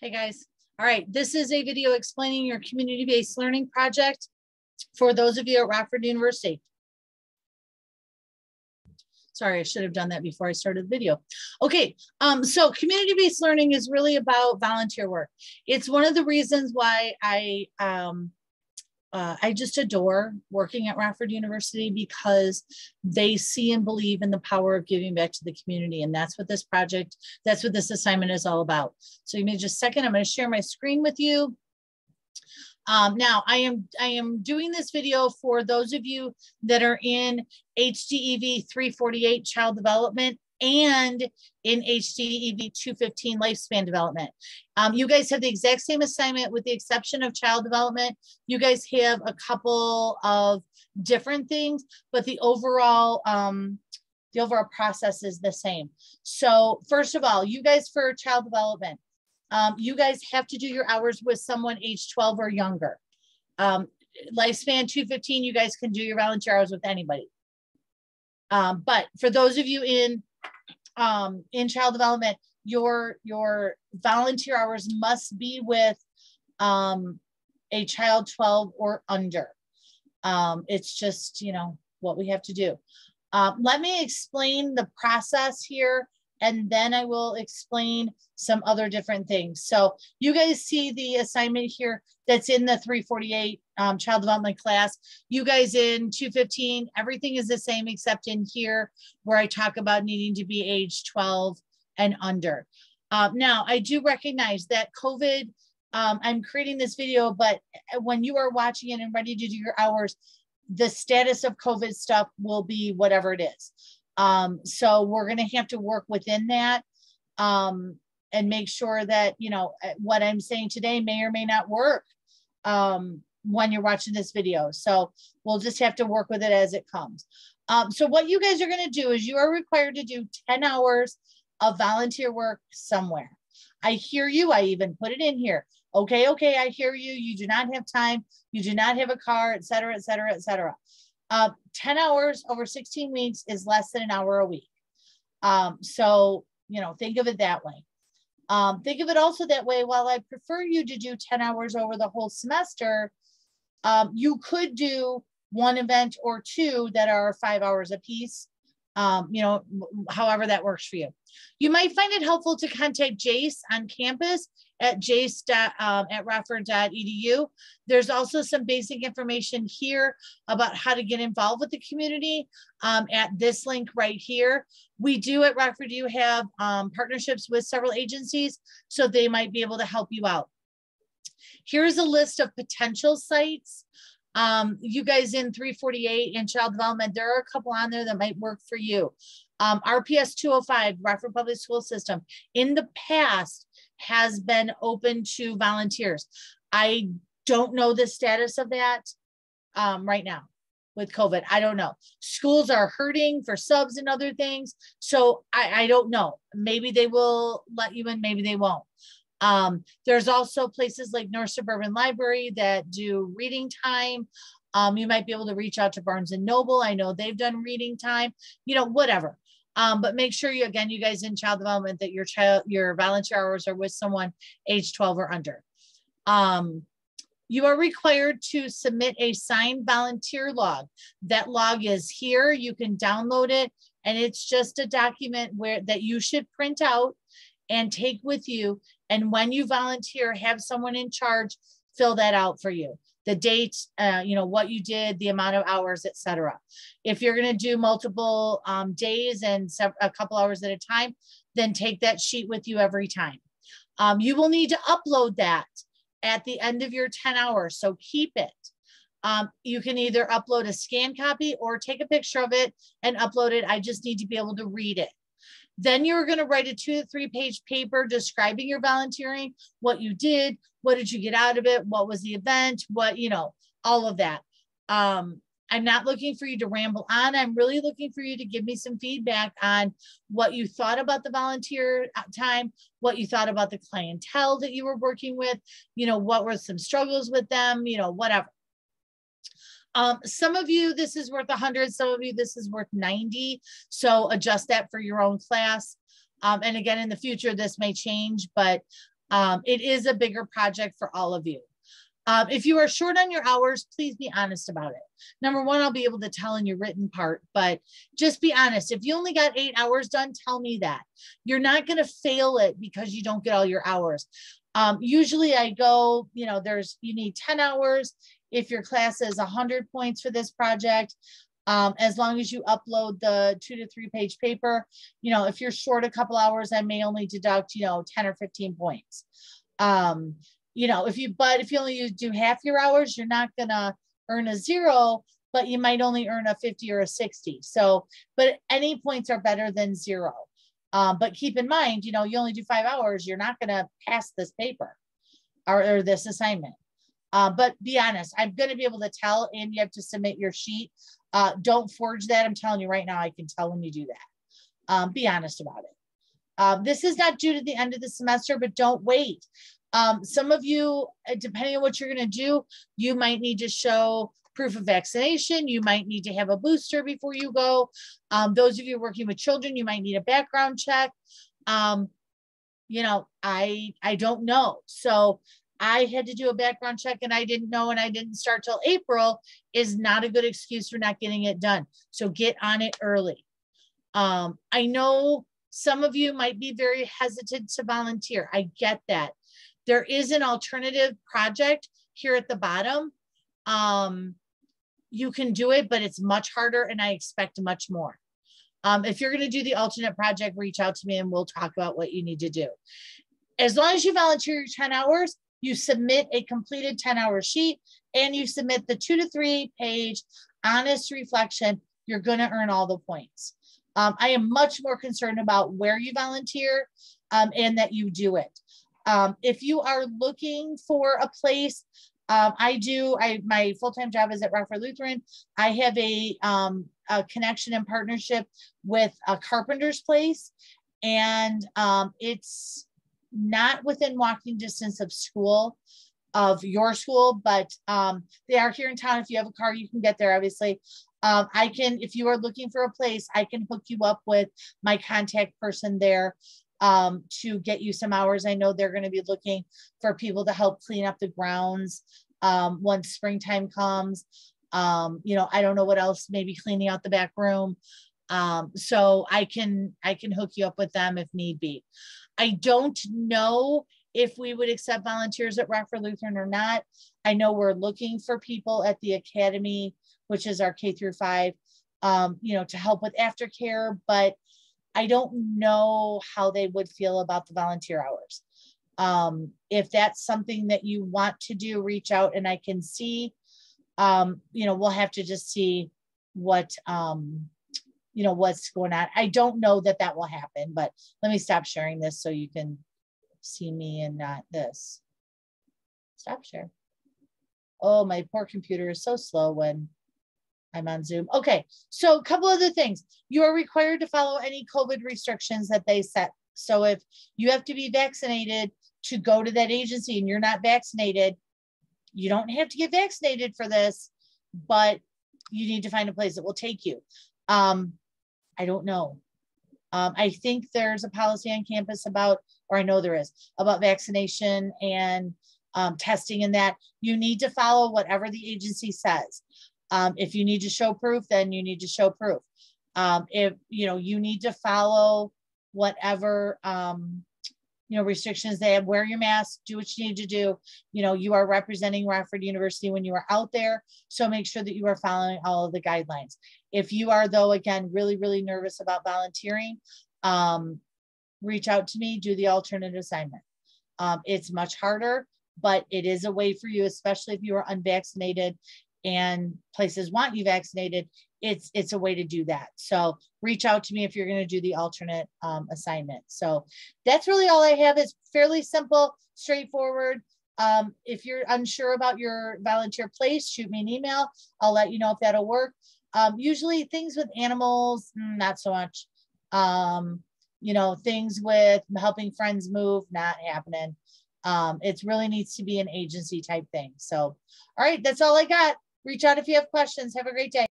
Hey guys. All right, this is a video explaining your community-based learning project for those of you at Rockford University. Sorry, I should have done that before I started the video. Okay, so community-based learning is really about volunteer work. It's one of the reasons why I just adore working at Rockford University, because they see and believe in the power of giving back to the community. And that's what this project, that's what this assignment is all about. So give me just a second. I'm going to share my screen with you. Now I am doing this video for those of you that are in HDEV 348 child development and in HDEV 215 lifespan development. You guys have the exact same assignment with the exception of child development. You guys have a couple of different things, but the overall process is the same. So first of all, you guys for child development, you guys have to do your hours with someone age 12 or younger. Lifespan 215, you guys can do your volunteer hours with anybody. But for those of you in child development, your volunteer hours must be with a child 12 or under. It's just, you know, what we have to do. Let me explain the process here, and then I will explain some other different things. So you guys see the assignment here that's in the 348 child development class. You guys in 215, everything is the same except in here where I talk about needing to be age 12 and under. Now, I do recognize that COVID, I'm creating this video, but when you are watching it and ready to do your hours, the status of COVID stuff will be whatever it is. So we're going to have to work within that and make sure that, you know, what I'm saying today may or may not work when you're watching this video. So we'll just have to work with it as it comes. So what you guys are going to do is you are required to do 10 hours of volunteer work somewhere. I hear you. I even put it in here. Okay, I hear you. You do not have time. You do not have a car, et cetera, et cetera, et cetera. 10 hours over 16 weeks is less than an hour a week. So, you know, think of it that way. Think of it also that way. While I prefer you to do 10 hours over the whole semester, you could do one event or two that are 5 hours a piece, you know, however that works for you. You might find it helpful to contact Jace on campus at jace.rockford.edu. There's also some basic information here about how to get involved with the community at this link right here. We do at Rockford U have partnerships with several agencies, so they might be able to help you out. Here's a list of potential sites. You guys in 348 in child development, there are a couple on there that might work for you. RPS 205, Rockford Public School System, in the past has been open to volunteers. I don't know the status of that right now with COVID. I don't know. Schools are hurting for subs and other things. So I don't know. Maybe they will let you in, maybe they won't. There's also places like North Suburban Library that do reading time. You might be able to reach out to Barnes and Noble. I know they've done reading time, you know, whatever. But make sure you, again, you guys in child development, that your volunteer hours are with someone age 12 or under. You are required to submit a signed volunteer log. That log is here. You can download it, and it's just a document that you should print out and take with you. And when you volunteer, have someone in charge fill that out for you. The date, you know, what you did, the amount of hours, etc. If you're going to do multiple days and a couple hours at a time, then take that sheet with you every time. You will need to upload that at the end of your 10 hours, so keep it. You can either upload a scan copy or take a picture of it and upload it. I just need to be able to read it. Then you're going to write a 2 to 3 page paper describing your volunteering, what you did, what did you get out of it, what was the event, what, you know, all of that. I'm not looking for you to ramble on. I'm really looking for you to give me some feedback on what you thought about the volunteer time, what you thought about the clientele that you were working with, you know, what were some struggles with them, you know, whatever. Some of you, this is worth 100. Some of you, this is worth 90. So adjust that for your own class. And again, in the future, this may change, but It is a bigger project for all of you. If you are short on your hours, please be honest about it. Number one, I'll be able to tell in your written part, but just be honest. If you only got 8 hours done, tell me that. You're not going to fail it because you don't get all your hours. Usually I go, you know, you need 10 hours. If your class is 100 points for this project, as long as you upload the 2 to 3 page paper, you know, if you're short a couple hours, I may only deduct, you know, 10 or 15 points. You know, if you only do half your hours, you're not gonna earn a 0, but you might only earn a 50 or a 60. So, but any points are better than 0. But keep in mind, you know, you only do 5 hours, you're not gonna pass this paper or this assignment. But be honest, I'm gonna be able to tell, and you have to submit your sheet. Don't forge that. I'm telling you right now, I can tell when you do that. Be honest about it. This is not due to the end of the semester, but don't wait. Some of you, depending on what you're going to do, you might need to show proof of vaccination. You might need to have a booster before you go. Those of you working with children, you might need a background check. You know, I don't know. So I had to do a background check and I didn't know, and I didn't start till April is not a good excuse for not getting it done. So get on it early. I know some of you might be very hesitant to volunteer. I get that. There is an alternative project here at the bottom. You can do it, but it's much harder and I expect much more. If you're going to do the alternate project, reach out to me and we'll talk about what you need to do. As long as you volunteer your 10 hours, you submit a completed 10-hour sheet and you submit the 2 to 3 page honest reflection, you're going to earn all the points. I am much more concerned about where you volunteer and that you do it. If you are looking for a place, my full-time job is at Rockford Lutheran. I have a connection and partnership with a carpenter's place, and it's not within walking distance of your school, but they are here in town. If you have a car, you can get there, obviously. If you are looking for a place, I can hook you up with my contact person there to get you some hours. I know they're going to be looking for people to help clean up the grounds once springtime comes. You know, I don't know what else, maybe cleaning out the back room. So I can hook you up with them if need be. I don't know if we would accept volunteers at Rockford Lutheran or not. I know we're looking for people at the academy, which is our K through 5, you know, to help with aftercare, but I don't know how they would feel about the volunteer hours. If that's something that you want to do, reach out and I can see, you know, we'll have to just see what, you know, what's going on. I don't know that that will happen, but let me stop sharing this so you can see me and not this. Stop share. Oh, my poor computer is so slow when I'm on Zoom. Okay, so a couple other things. You are required to follow any COVID restrictions that they set. So if you have to be vaccinated to go to that agency and you're not vaccinated, you don't have to get vaccinated for this, but you need to find a place that will take you. I don't know. I think there's a policy on campus about, or I know there is, about vaccination and testing, and that you need to follow whatever the agency says. If you need to show proof, then you need to show proof. If you know, you need to follow whatever you know, restrictions they have. Wear your mask, do what you need to do. You know, you are representing Rockford University when you are out there, so make sure that you are following all of the guidelines. If you are, though, again, really, really nervous about volunteering, reach out to me, do the alternate assignment. It's much harder, but it is a way for you, especially if you are unvaccinated and places want you vaccinated. It's a way to do that. So reach out to me if you're going to do the alternate assignment. So that's really all I have. It's fairly simple, straightforward. If you're unsure about your volunteer place, shoot me an email. I'll let you know if that'll work. Usually things with animals, not so much. You know, things with helping friends move, not happening. It really needs to be an agency type thing. So, all right, that's all I got. Reach out if you have questions. Have a great day.